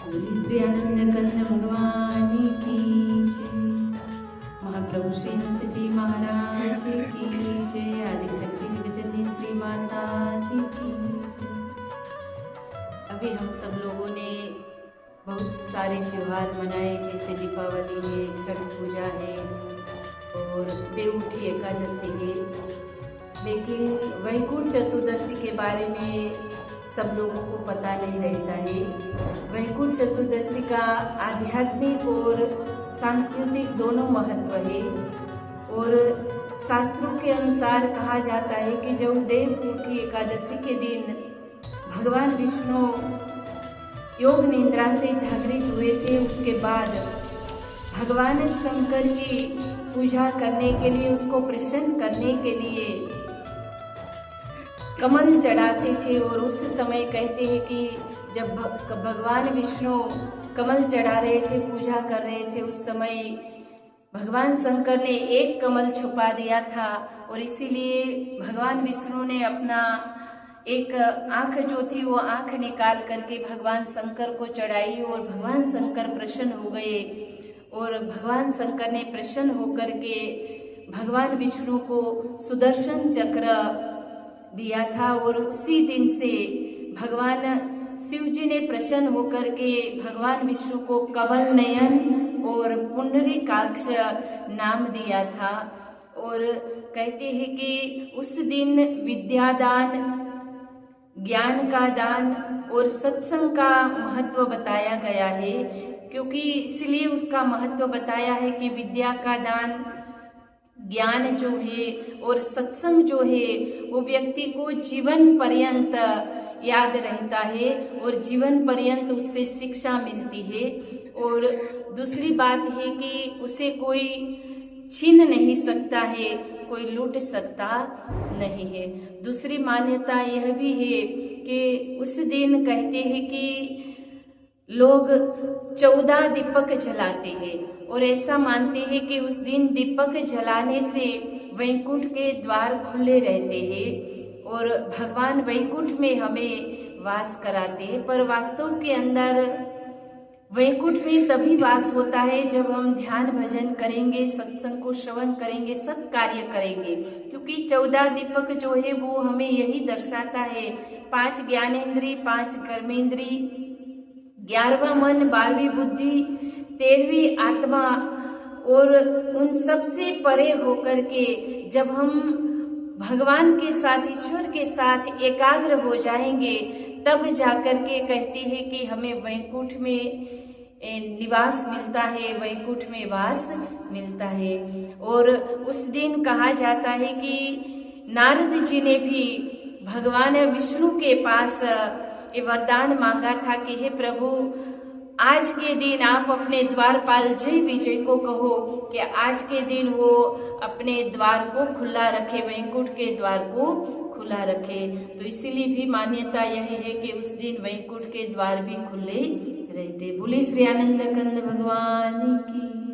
बोली श्री आनंद कंद भगवान की जय। महाप्रभु श्री हंस जी महाराज की जय। आदिशक्ति जगजननी श्री माता जी की जय। अभी हम सब लोगों ने बहुत सारे त्योहार मनाए, जैसे दीपावली है, छठ पूजा है और देवउठी एकादशी है। लेकिन वैकुंठ चतुर्दशी के बारे में सब लोगों को पता नहीं रहता है। वैकुंठ चतुर्दशी का आध्यात्मिक और सांस्कृतिक दोनों महत्व है। और शास्त्रों के अनुसार कहा जाता है कि जब देवउठी एकादशी के दिन भगवान विष्णु योग निद्रा से जागृत हुए थे, उसके बाद भगवान शंकर की पूजा करने के लिए, उसको प्रसन्न करने के लिए कमल चढ़ाते थे। और उस समय कहते हैं कि जब भगवान विष्णु कमल चढ़ा रहे थे, पूजा कर रहे थे, उस समय भगवान शंकर ने एक कमल छुपा दिया था और इसीलिए भगवान विष्णु ने अपना एक आँख जो थी वो आँख निकाल करके भगवान शंकर को चढ़ाई और भगवान शंकर प्रसन्न हो गए। और भगवान शंकर ने प्रसन्न होकर के भगवान विष्णु को सुदर्शन चक्र दिया था। और उसी दिन से भगवान शिव जी ने प्रसन्न होकर के भगवान विष्णु को कमल नयन और पुंडरीकाक्ष नाम दिया था। और कहते हैं कि उस दिन विद्यादान, ज्ञान का दान और सत्संग का महत्व बताया गया है, क्योंकि इसलिए उसका महत्व बताया है कि विद्या का दान, ज्ञान जो है और सत्संग जो है वो व्यक्ति को जीवन पर्यंत याद रहता है और जीवन पर्यंत उससे शिक्षा मिलती है। और दूसरी बात है कि उसे कोई छीन नहीं सकता है, कोई लूट सकता नहीं है। दूसरी मान्यता यह भी है कि उस दिन कहते हैं कि लोग 14 दीपक जलाते हैं और ऐसा मानते हैं कि उस दिन दीपक जलाने से वैकुंठ के द्वार खुले रहते हैं और भगवान वैकुंठ में हमें वास कराते हैं। पर वास्तव के अंदर वैकुंठ में तभी वास होता है जब हम ध्यान भजन करेंगे, सत्संग को श्रवण करेंगे, सत् कार्य करेंगे। क्योंकि 14 दीपक जो है वो हमें यही दर्शाता है, 5 ज्ञानेंद्री, 5 कर्मेंद्री, 11वां मन, 12वीं बुद्धि, 13वीं आत्मा। और उन सब से परे होकर के जब हम भगवान के साथ, ईश्वर के साथ एकाग्र हो जाएंगे, तब जाकर के कहते हैं कि हमें वैकुंठ में निवास मिलता है, वैकुंठ में वास मिलता है। और उस दिन कहा जाता है कि नारद जी ने भी भगवान विष्णु के पास ये वरदान मांगा था कि हे प्रभु, आज के दिन आप अपने द्वारपाल जय विजय को कहो कि आज के दिन वो अपने द्वार को खुला रखे, वैकुंठ के द्वार को खुला रखे। तो इसीलिए भी मान्यता यह है कि उस दिन वैकुंठ के द्वार भी खुले रहते। बोले श्री आनंद कंद भगवान की।